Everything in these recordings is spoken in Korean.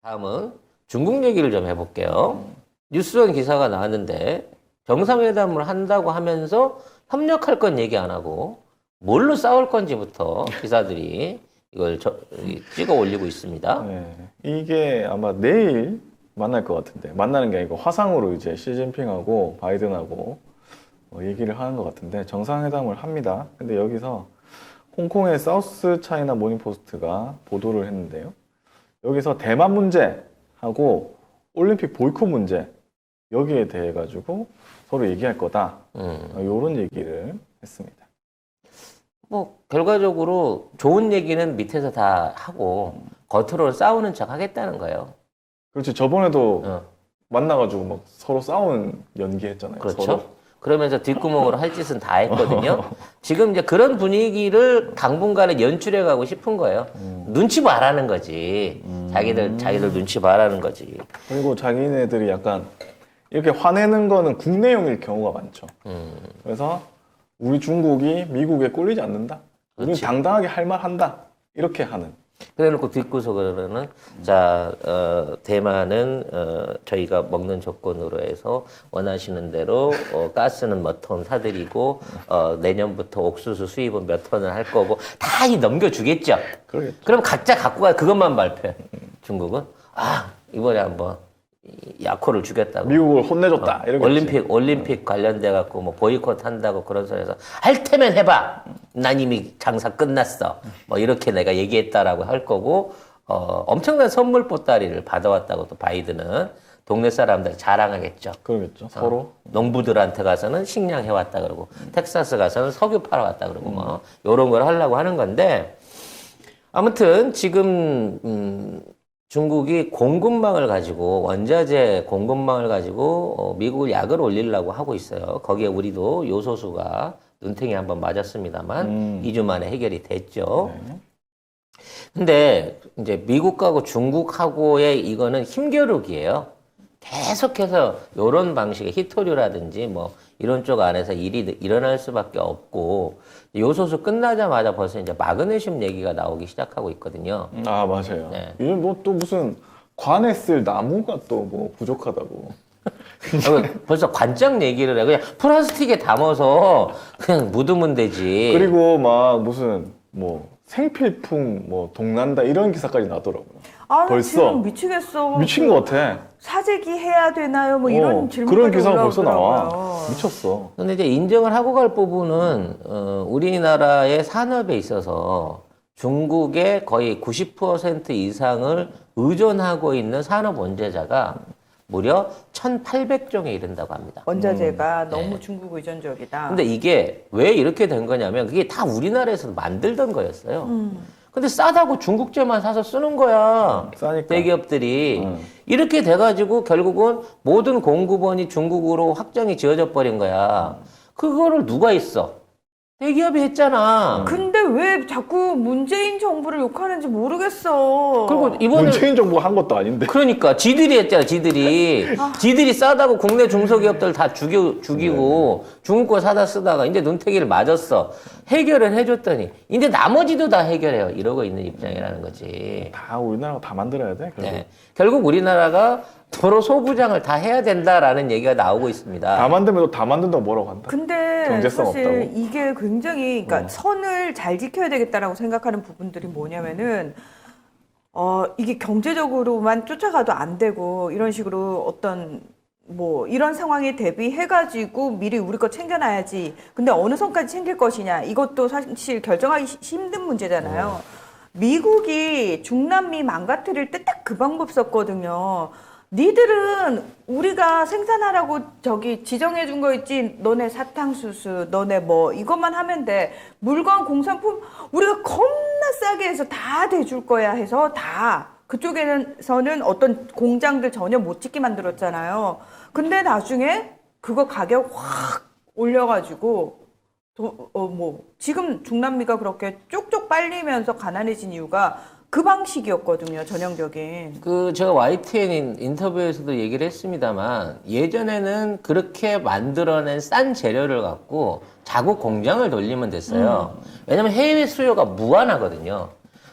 다음은 중국 얘기를 좀 해볼게요. 뉴스원 기사가 나왔는데 정상회담을 한다고 하면서 협력할 건 얘기 안 하고 뭘로 싸울 건지부터 기사들이 이걸 찍어 올리고 있습니다. 네, 이게 아마 내일 만날 것 같은데, 만나는 게 아니고 화상으로 이제 시진핑하고 바이든하고 얘기를 하는 것 같은데 정상회담을 합니다. 근데 여기서 홍콩의 사우스 차이나 모닝포스트가 보도를 했는데요. 여기서 대만 문제하고 올림픽 보이콧 문제 여기에 대해 가지고 서로 얘기할 거다. 이런 얘기를 했습니다. 뭐 결과적으로 좋은 얘기는 밑에서 다 하고 겉으로 싸우는 척 하겠다는 거예요. 그렇지. 저번에도 만나가지고 막 서로 싸우는 연기했잖아요. 그렇죠. 서로. 그러면서 뒷구멍으로 할 짓은 다 했거든요. 지금 이제 그런 분위기를 당분간은 연출해 가고 싶은 거예요. 눈치 봐라는 거지. 자기들 눈치 봐라는 거지. 그리고 자기네들이 약간 이렇게 화내는 거는 국내용일 경우가 많죠. 그래서 우리 중국이 미국에 꼴리지 않는다. 우리는 그렇지. 당당하게 할 말 한다. 이렇게 하는. 그래 놓고 뒷구석으로는 자, 대만은 저희가 먹는 조건으로 해서 원하시는 대로 가스는 몇 톤 사드리고 내년부터 옥수수 수입은 몇 톤을 할 거고 다 넘겨주겠죠. 그러겠죠. 그럼 각자 갖고 가 그것만 발표해. 중국은 이번에 한번 약호를 주겠다고. 미국을 혼내줬다. 이러겠지. 올림픽 관련돼 갖고 뭐 보이콧 한다고 그런 소리에서 할 테면 해봐. 난 이미 장사 끝났어. 뭐 이렇게 내가 얘기했다라고 할 거고 엄청난 선물 보따리를 받아왔다고 또 바이든은 동네 사람들 자랑하겠죠. 그러겠죠. 서로. 농부들한테 가서는 식량 해왔다 그러고 텍사스 가서는 석유 팔아왔다 그러고 뭐 이런 걸 하려고 하는 건데 아무튼 지금 중국이 공급망을 가지고 원자재 공급망을 가지고 미국을 약을 올리려고 하고 있어요. 거기에 우리도 요소수가 눈탱이 한번 맞았습니다만 2주 만에 해결이 됐죠. 네. 근데 이제 미국하고 중국하고의 이거는 힘겨루기예요. 계속해서 이런 방식의 히토류라든지 뭐 이런 쪽 안에서 일이 일어날 수밖에 없고 요소수 끝나자마자 벌써 이제 마그네슘 얘기가 나오기 시작하고 있거든요. 아, 맞아요. 네. 이건 뭐 또 무슨 관에 쓸 나무가 또 뭐 부족하다고. 벌써 관장 얘기를 해. 그냥 플라스틱에 담아서 그냥 묻으면 되지. 그리고 막 무슨 뭐 생필품 뭐 동난다 이런 기사까지 나더라고요. 아, 나 벌써 지금 미치겠어. 미친 것 같아. 사재기 해야 되나요? 뭐 이런 질문까지 그런 기사가 벌써 나와. 올라오더라고요. 미쳤어. 근데 이제 인정을 하고 갈 부분은 우리나라의 산업에 있어서 중국의 거의 90% 이상을 의존하고 있는 산업 원재자가 무려 1,800종에 이른다고 합니다. 원자재가 너무 네. 중국 의존적이다. 근데 이게 왜 이렇게 된 거냐면 그게 다 우리나라에서 만들던 거였어요. 근데 싸다고 중국제만 사서 쓰는 거야. 싸니까. 대기업들이. 이렇게 돼가지고 결국은 모든 공급원이 중국으로 확정이 지어져 버린 거야. 그거를 누가 했어? 대기업이 했잖아. 근데 왜 자꾸 문재인 정부를 욕하는지 모르겠어. 그리고 이번에 문재인 정부가 한 것도 아닌데. 그러니까 지들이 했잖아, 지들이 싸다고 국내 중소기업들 다 죽이고 중국 거 사다 쓰다가 이제 눈탱이를 맞았어. 해결을 해줬더니 이제 나머지도 다 해결해요. 이러고 있는 입장이라는 거지. 다 우리나라가 다 만들어야 돼. 결국. 네. 결국 우리나라가 도로 소부장을 다 해야 된다라는 얘기가 나오고 있습니다. 다 만들면 또 다 만든다고 뭐라고 한다. 근데 경제성 사실 없다고? 이게 굉장히 그러니까 선을 잘 지켜야 되겠다라고 생각하는 부분들이 뭐냐면은 이게 경제적으로만 쫓아가도 안 되고 이런 식으로 어떤 뭐 이런 상황에 대비해가지고 미리 우리 거 챙겨놔야지. 근데 어느 선까지 챙길 것이냐 이것도 사실 결정하기 힘든 문제잖아요. 미국이 중남미 망가뜨릴 때 딱 그 방법 썼거든요. 니들은 우리가 생산하라고 저기 지정해 준 거 있지. 너네 사탕수수, 너네 뭐 이것만 하면 돼. 물건, 공산품 우리가 겁나 싸게 해서 다 대줄 거야 해서 다 그쪽에서는 어떤 공장들 전혀 못 짓게 만들었잖아요. 근데 나중에 그거 가격 확 올려가지고 뭐 지금 중남미가 그렇게 쪽쪽 빨리면서 가난해진 이유가 그 방식이었거든요, 전형적인. 제가 YTN 인터뷰에서도 얘기를 했습니다만, 예전에는 그렇게 만들어낸 싼 재료를 갖고 자국 공장을 돌리면 됐어요. 왜냐면 해외 수요가 무한하거든요.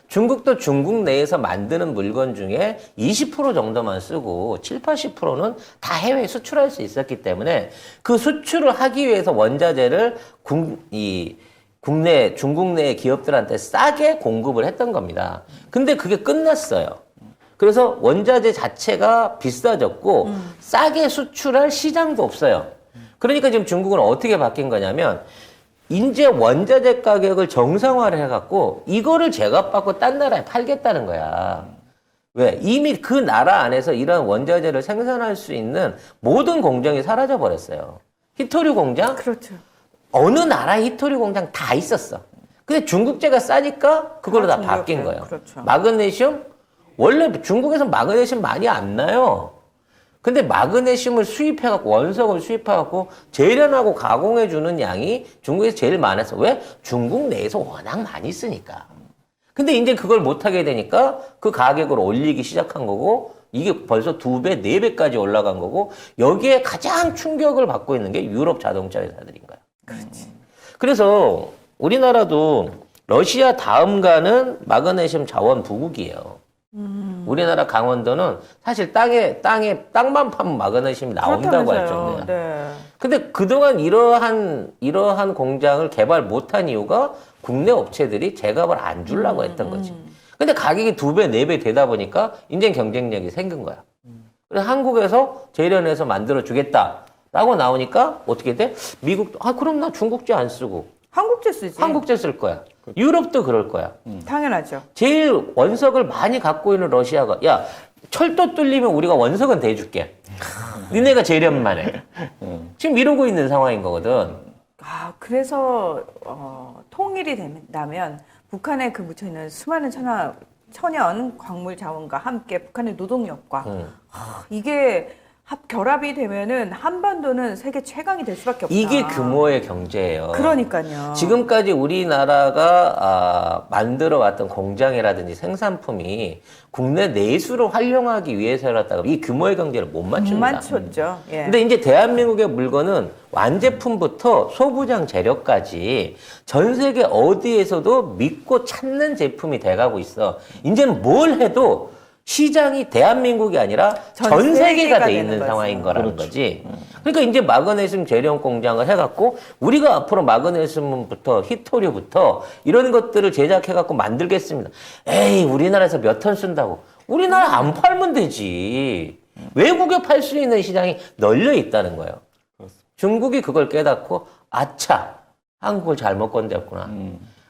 중국도 중국 내에서 만드는 물건 중에 20% 정도만 쓰고 7, 80%는 다 해외에 수출할 수 있었기 때문에 그 수출을 하기 위해서 원자재를 국내, 중국 내 기업들한테 싸게 공급을 했던 겁니다. 근데 그게 끝났어요. 그래서 원자재 자체가 비싸졌고 싸게 수출할 시장도 없어요. 그러니까 지금 중국은 어떻게 바뀐 거냐면 이제 원자재 가격을 정상화를 해갖고 이거를 제값받고 딴 나라에 팔겠다는 거야. 왜? 이미 그 나라 안에서 이런 원자재를 생산할 수 있는 모든 공장이 사라져 버렸어요. 히토류 공장? 그렇죠. 어느 나라 히토류 공장 다 있었어. 근데 중국제가 싸니까 그걸로 다 바뀐 거예요. 그렇죠. 마그네슘? 원래 중국에서 마그네슘 많이 안 나요. 근데 마그네슘을 수입해갖고, 원석을 수입해갖고, 재련하고 가공해주는 양이 중국에서 제일 많았어. 왜? 중국 내에서 워낙 많이 쓰니까. 근데 이제 그걸 못하게 되니까 그 가격을 올리기 시작한 거고, 이게 벌써 2배, 4배까지 올라간 거고, 여기에 가장 충격을 받고 있는 게 유럽 자동차 회사들인 거야. 그렇지. 그래서 우리나라도 러시아 다음 가는 마그네슘 자원 부국이에요. 우리나라 강원도는 사실 땅만 파면 마그네슘이 나온다고 할 정도야. 네. 근데 그동안 이러한 공장을 개발 못한 이유가 국내 업체들이 제값을 안 주려고 했던 거지. 근데 가격이 2배, 4배 되다 보니까 인제 경쟁력이 생긴 거야. 그래서 한국에서 재련해서 만들어 주겠다라고 나오니까 어떻게 돼? 미국도 그럼 나 중국제 안 쓰고 한국제 쓰지. 한국제 쓸 거야. 유럽도 그럴 거야. 당연하죠. 제일 원석을 많이 갖고 있는 러시아가 야 철도 뚫리면 우리가 원석은 대줄게. 니네가 재련만 해. 지금 이러고 있는 상황인 거거든. 그래서 통일이 된다면 북한에 그 묻혀 있는 수많은 천연 광물 자원과 함께 북한의 노동력과 이게 결합이 되면은 한반도는 세계 최강이 될 수밖에 없다. 이게 규모의 경제예요. 그러니까요. 지금까지 우리나라가 만들어왔던 공장이라든지 생산품이 국내 내수를 활용하기 위해서였다가 이 규모의 경제를 못 못 맞춥니다. 맞췄죠. 예. 근데 이제 대한민국의 물건은 완제품부터 소부장 재료까지 전 세계 어디에서도 믿고 찾는 제품이 돼가고 있어. 이제는 뭘 해도 시장이 대한민국이 아니라 전 세계가 돼 있는 거죠. 상황인 거라는 거지. 그러니까 이제 마그네슘 재련 공장을 해갖고 우리가 앞으로 마그네슘부터 히토류부터 이런 것들을 제작해갖고 만들겠습니다. 에이, 우리나라에서 몇 톤 쓴다고. 우리나라 안 팔면 되지. 외국에 팔 수 있는 시장이 널려 있다는 거예요. 중국이 그걸 깨닫고 아차, 한국을 잘못 건드렸구나.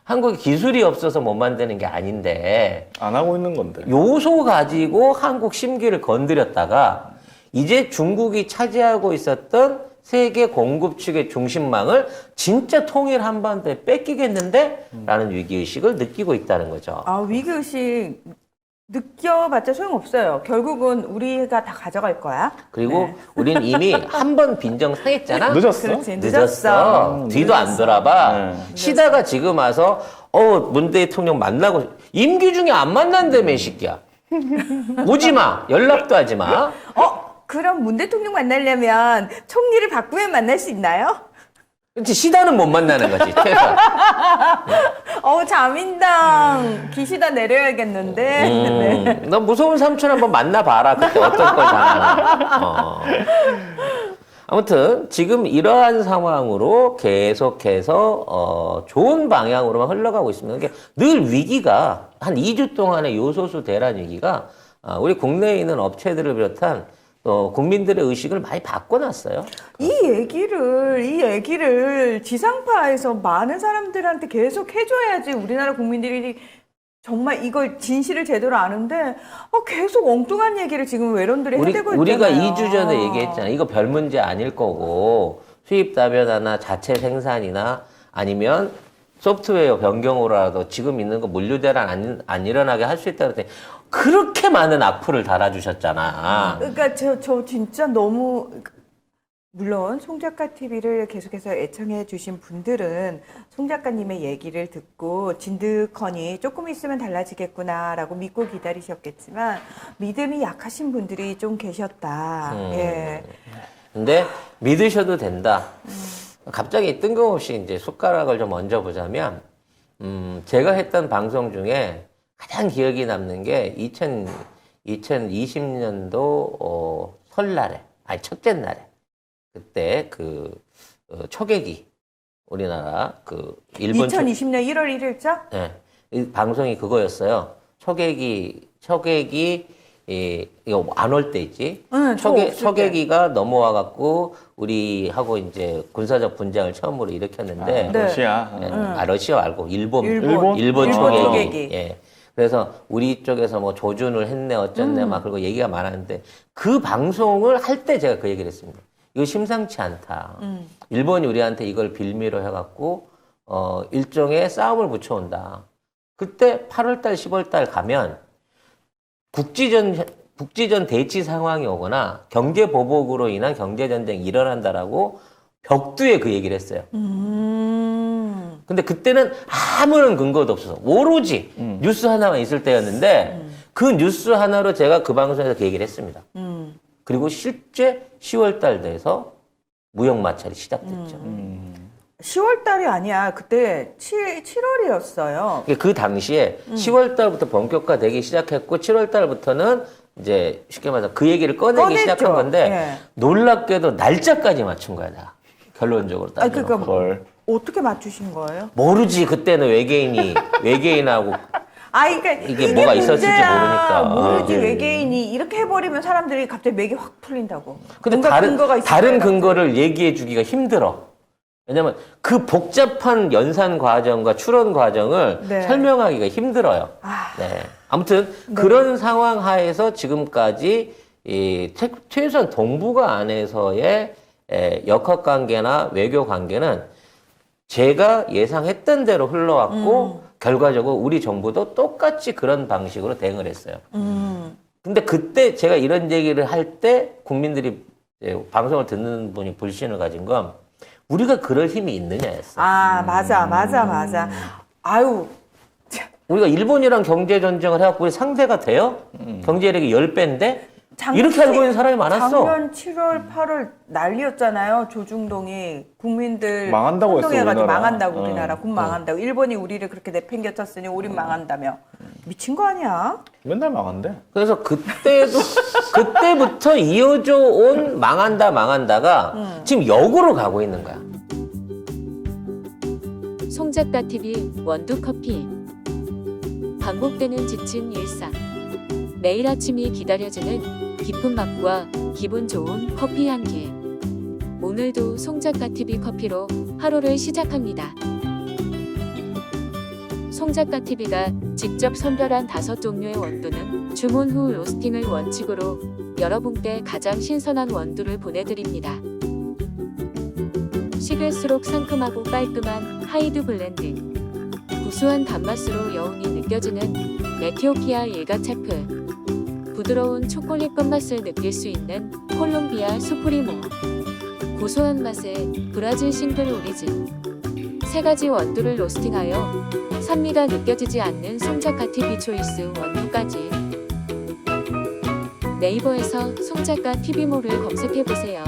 한국에 기술이 없어서 못 만드는 게 아닌데 안 하고 있는 건데. 요소 가지고 한국 심기를 건드렸다가 이제 중국이 차지하고 있었던 세계 공급 축의 중심망을 진짜 통일 한반도에 뺏기겠는데? 라는 위기의식을 느끼고 있다는 거죠. 위기의식 느껴봤자 소용없어요. 결국은 우리가 다 가져갈 거야. 그리고 우리는 이미 한 번 빈정 상했잖아? 늦었어? 그렇지. 늦었어. 뒤도 안 돌아봐. 시다가 지금 와서 문 대통령 만나고 임기 중에 안 만난다며 이 새끼야. 오지 마. 연락도 하지 마. 그럼 문 대통령 만나려면 총리를 바꾸면 만날 수 있나요? 그렇지. 시다는 못 만나는 거지. 최소한. 자민당 기시다 내려야겠는데. 네. 너 무서운 삼촌 한번 만나봐라. 그때 어떤 걸 당하나. 아무튼 지금 이러한 상황으로 계속해서 좋은 방향으로만 흘러가고 있습니다. 그러니까 늘 위기가 한 2주 동안의 요소수 대란 위기가 우리 국내에 있는 업체들을 비롯한 국민들의 의식을 많이 바꿔놨어요. 이 얘기를 지상파에서 많은 사람들한테 계속 해줘야지 우리나라 국민들이 정말 이걸 진실을 제대로 아는데 계속 엉뚱한 얘기를 지금 외론들이 해대고 있잖아요. 우리가 2주 전에 얘기했잖아요. 이거 별 문제 아닐 거고 수입 다변화나 자체 생산이나 아니면 소프트웨어 변경으로라도 지금 있는 거 물류 대란 안 일어나게 할 수 있다 그랬더니 그렇게 많은 악플을 달아주셨잖아. 그러니까 저 진짜 너무 물론 송 작가 TV를 계속해서 애청해 주신 분들은 송 작가님의 얘기를 듣고 진득하니 조금 있으면 달라지겠구나라고 믿고 기다리셨겠지만 믿음이 약하신 분들이 좀 계셨다. 예. 근데 믿으셔도 된다. 갑자기 뜬금없이 이제 숟가락을 좀 얹어 보자면, 제가 했던 방송 중에 가장 기억이 남는 게 2020년도 설날에, 아니 첫째 날에 그때 초계기 우리나라 일본 2020년 1월 1일자? 예, 이 방송이 그거였어요. 초계기 이거 안 올 때 있지. 응, 초계기가 넘어와 갖고 우리하고 이제 군사적 분쟁을 처음으로 일으켰는데 네. 러시아. 러시아 말고 일본 일본 초계기. 초계기. 예. 그래서 우리 쪽에서 뭐 조준을 했네 어쨌네 막 그리고 얘기가 많았는데 그 방송을 할 때 제가 그 얘기를 했습니다. 이거 심상치 않다. 일본이 우리한테 이걸 빌미로 해갖고 일종의 싸움을 붙여온다. 그때 8월달, 10월달 가면 국지전 대치 상황이 오거나 경제 보복으로 인한 경제 전쟁이 일어난다라고 벽두에 그 얘기를 했어요. 근데 그때는 아무런 근거도 없어서 오로지 뉴스 하나만 있을 때였는데 그 뉴스 하나로 제가 그 방송에서 그 얘기를 했습니다. 그리고 실제 10월달 돼서 무역 마찰이 시작됐죠. 10월 달이 아니야. 그때 7월이었어요. 그 당시에 10월 달부터 본격화되기 시작했고 7월 달부터는 이제 쉽게 말해서 그 얘기를 꺼내기 시작한 건데 예. 놀랍게도 날짜까지 맞춘 거야, 나. 결론적으로 아니, 따지면. 그러니까 헐. 어떻게 맞추신 거예요? 모르지. 그때는 외계인하고 그러니까 이게 뭐가 있었을지 모르니까. 모르지 예. 외계인이 이렇게 해버리면 사람들이 갑자기 맥이 확 풀린다고. 근데 뭔가 근거가 있을 다른 거예요. 근거를 얘기해 주기가 힘들어. 왜냐면 그 복잡한 연산 과정과 출원 과정을 네. 설명하기가 힘들어요. 네. 아무튼 그런 상황 하에서 지금까지 최소한 동북아 안에서의 역학 관계나 외교 관계는 제가 예상했던 대로 흘러왔고 결과적으로 우리 정부도 똑같이 그런 방식으로 대응을 했어요. 근데 그때 제가 이런 얘기를 할 때 국민들이 방송을 듣는 분이 불신을 가진 건 우리가 그럴 힘이 있느냐였어. 맞아. 아유, 우리가 일본이랑 경제 전쟁을 해갖고 우리 상대가 돼요? 경제력이 10배인데? 이렇게 알고 있는 사람이 많았어. 작년 7월, 8월 난리였잖아요. 조중동이 국민들 망한다고 했어, 혼동해가지고 우리나라. 망한다고 우리나라 군 망한다고. 일본이 우리를 그렇게 내팽개쳤으니 우린 망한다며. 미친 거 아니야? 맨날 망한대. 그래서 그때부터 이어져 온 망한다가 지금 역으로 가고 있는 거야. 송작가 TV 원두커피. 반복되는 지친 일상. 매일 아침이 기다려지는 깊은 맛과 기분 좋은 커피 한 개. 오늘도 송작가 TV 커피로 하루를 시작합니다. 송작가 TV가 직접 선별한 5종류의 원두는 주문 후 로스팅을 원칙으로 여러분께 가장 신선한 원두를 보내드립니다. 식을수록 상큼하고 깔끔한 하이드 블렌드. 구수한 단맛으로 여운이 느껴지는 에티오피아 일가체프. 부드러운 초콜릿 끝맛을 느낄 수 있는 콜롬비아 수프리모. 고소한 맛의 브라질 싱글 오리진. 3가지 원두를 로스팅하여 산미가 느껴지지 않는 송작가 TV 초이스 원두까지. 네이버에서 송작가 TV몰을 검색해보세요.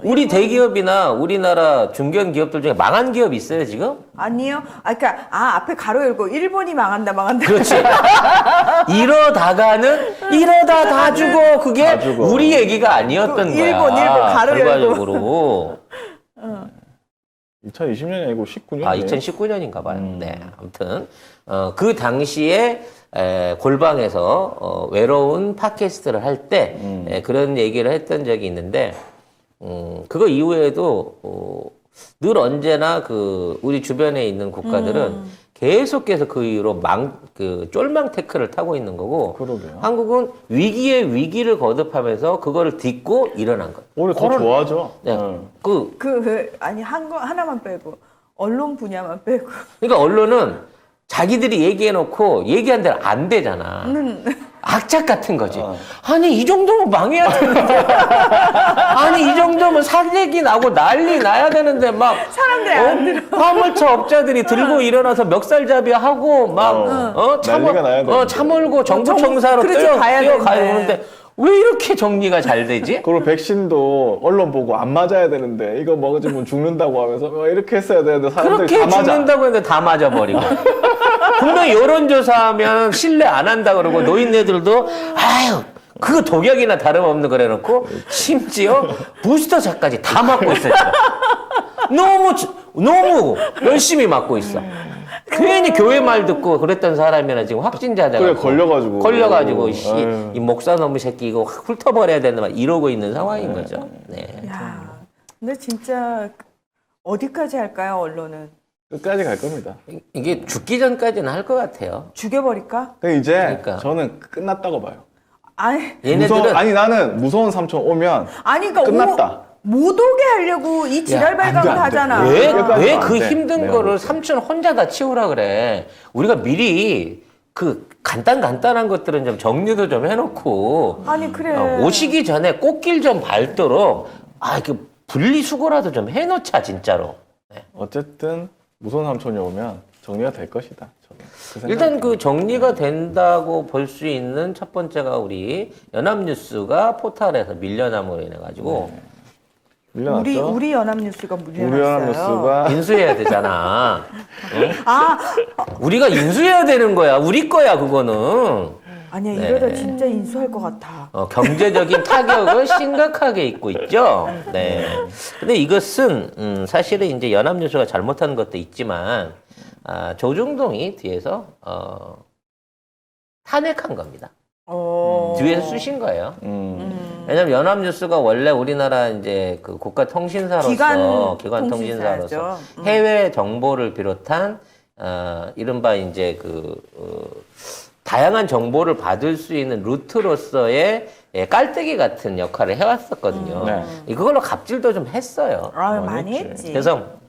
우리 대기업이나 우리나라 중견 기업들 중에 망한 기업이 있어요, 지금? 아니요. 그러니까 앞에 가로 열고 일본이 망한다. 그렇지. 이러다 다 주고 그게 다 주고. 우리 얘기가 아니었던 거야. 일본 가로 열고. 결과적으로. 2020년이 아니고 19년이에요. 2019년인가 봐요. 네. 아무튼 그 당시에 골방에서 외로운 팟캐스트를 할 때 그런 얘기를 했던 적이 있는데 그거 이후에도 늘 언제나 우리 주변에 있는 국가들은 계속해서 그 이후로 쫄망 태클을 타고 있는 거고 그러게요. 한국은 위기에 위기를 거듭하면서 그거를 딛고 일어난 거예요. 오히려 더 좋아하죠. 네. 아니 하나만 빼고 언론 분야만 빼고. 그러니까 언론은 자기들이 얘기해놓고 얘기한 대로 안 되잖아. 악착 같은 거지. 아니 이 정도면 망해야 되는데. 아니 이 정도면 사재기 나고 난리 나야 되는데 막 사람들이 안 들어. 화물차 업자들이 들고 일어나서 멱살잡이 하고 막 난리가 나야 되는데. 차몰고 정부 청사로 그렇죠, 뛰어가야 가야 되는데. 되는데 왜 이렇게 정리가 잘 되지? 그리고 백신도 언론 보고 안 맞아야 되는데 이거 먹으면 죽는다고 하면서 이렇게 했어야 되는데 사람들이 그렇게 다 맞아. 죽는다고 했는데 다 맞아버리고. 분명히 여론조사하면 신뢰 안 한다 그러고 노인네들도 아유 그거 독약이나 다름없는 그래 놓고 심지어 부스터샷까지 다 맞고 있어요. 너무 열심히 맞고 있어. 괜히 교회 말 듣고 그랬던 사람이나 지금 확진자가 그래, 걸려가지고. 이 목사 놈의 새끼 이거 확 훑어버려야 된다 막 이러고 있는 상황인 거죠. 네. 야, 근데 진짜 어디까지 할까요, 언론은? 끝까지 갈 겁니다. 이게 죽기 전까지는 할 것 같아요. 죽여버릴까? 근데 이제 그러니까. 저는 끝났다고 봐요. 아니, 얘네들은 아니 나는 무서운 삼촌 오면 그러니까 끝났다. 못 오게 하려고 이 지랄 안 발광을 돼, 안 돼. 하잖아. 왜 여기까지는 안 그 돼. 힘든 내가 거를 볼 때. 삼촌 혼자 다 치우라 그래. 우리가 미리 그 간단한 것들은 좀 정리도 좀 해놓고 아니 그래. 오시기 전에 꽃길 좀 밟도록 그 분리수거라도 좀 해놓자 진짜로. 어쨌든 무서운 삼촌이 오면 정리가 될 것이다. 저는 그 생각이 일단 그 듭니다. 정리가 된다고 볼 수 있는 첫 번째가 우리 연합뉴스가 포탈에서 밀려남으로 인해 가지고 밀려났죠. 우리 연합뉴스가 물려났어요. 우리 연합뉴스가 인수해야 되잖아. 응? 아, 우리가 인수해야 되는 거야. 우리 거야 그거는. 아니야 네. 이러다 진짜 인수할 것 같아. 경제적인 타격을 심각하게 입고 있죠. 네. 근데 이것은 사실은 이제 연합뉴스가 잘못한 것도 있지만 조중동이 뒤에서 탄핵한 겁니다. 뒤에서 쑤신 거예요. 왜냐면 연합뉴스가 원래 우리나라 이제 그 국가통신사로서 기관 통신사로서 통신사죠. 해외 정보를 비롯한 이른바 이제 다양한 정보를 받을 수 있는 루트로서의 깔때기 같은 역할을 해왔었거든요. 네. 그걸로 갑질도 좀 했어요. 많이 했지. 했지. 그래서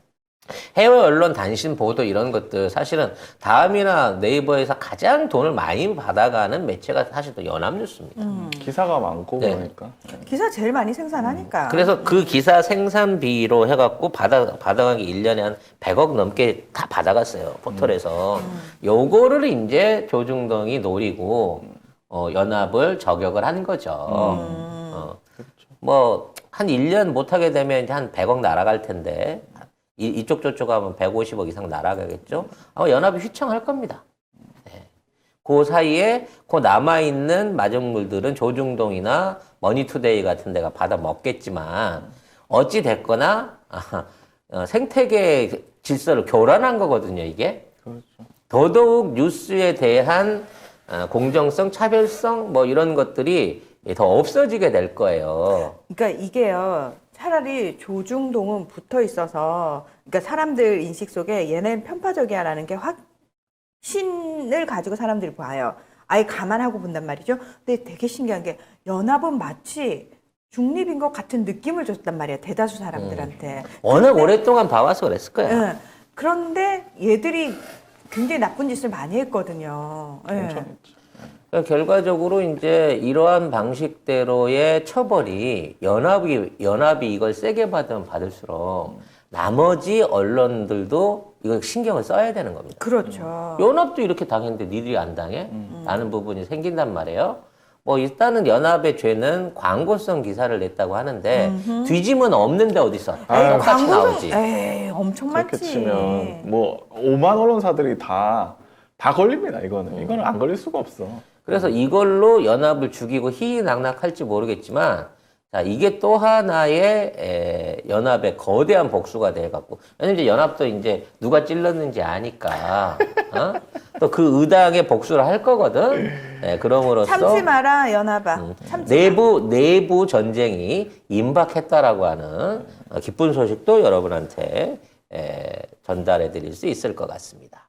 해외 언론 단신 보도 이런 것들 사실은 다음이나 네이버에서 가장 돈을 많이 받아가는 매체가 사실 또 연합뉴스입니다. 기사가 많고 네. 그러니까. 기사 제일 많이 생산하니까. 그래서 그 기사 생산비로 해갖고 받아가기 1년에 한 100억 넘게 다 받아갔어요. 포털에서. 요거를 이제 조중동이 노리고 연합을 저격을 한 거죠. 뭐 한 1년 못하게 되면 이제 한 100억 날아갈 텐데 이쪽 저쪽 하면 150억 이상 날아가겠죠. 아마 연합이 휘청할 겁니다. 네. 그 사이에 그 남아있는 마적물들은 조중동이나 머니투데이 같은 데가 받아 먹겠지만 어찌 됐거나 생태계 질서를 교란한 거거든요, 이게. 그렇죠. 더더욱 뉴스에 대한 공정성, 차별성 뭐 이런 것들이 더 없어지게 될 거예요. 그러니까 이게요. 차라리 조중동은 붙어 있어서, 그러니까 사람들 인식 속에 얘네는 편파적이야라는 게 확신을 가지고 사람들이 봐요. 아예 감안하고 본단 말이죠. 근데 되게 신기한 게 연합은 마치 중립인 것 같은 느낌을 줬단 말이야. 대다수 사람들한테. 워낙 오랫동안 봐와서 그랬을 거야. 예. 그런데 얘들이 굉장히 나쁜 짓을 많이 했거든요. 예. 엄청 했죠. 그러니까 결과적으로 이제 이러한 방식대로의 처벌이 연합이 이걸 세게 받으면 받을수록 나머지 언론들도 이걸 신경을 써야 되는 겁니다. 그렇죠. 연합도 이렇게 당했는데 니들이 안 당해? 라는 부분이 생긴단 말이에요. 뭐 일단은 연합의 죄는 광고성 기사를 냈다고 하는데 뒤짐은 없는데 어딨어? 똑같이 나오지. 에이, 엄청 그렇게 많지. 치면 뭐 5만 언론사들이 다 걸립니다. 이거는 안 걸릴 수가 없어. 그래서 이걸로 연합을 죽이고 희희낙낙할지 모르겠지만 자, 이게 또 하나의 연합의 거대한 복수가 돼갖고 왜냐면 이제 연합도 이제 누가 찔렀는지 아니까 또 그 의당의 복수를 할 거거든. 네, 그럼으로써 참지 마라 연합아. 참지 마. 내부 전쟁이 임박했다라고 하는 기쁜 소식도 여러분한테 전달해 드릴 수 있을 것 같습니다.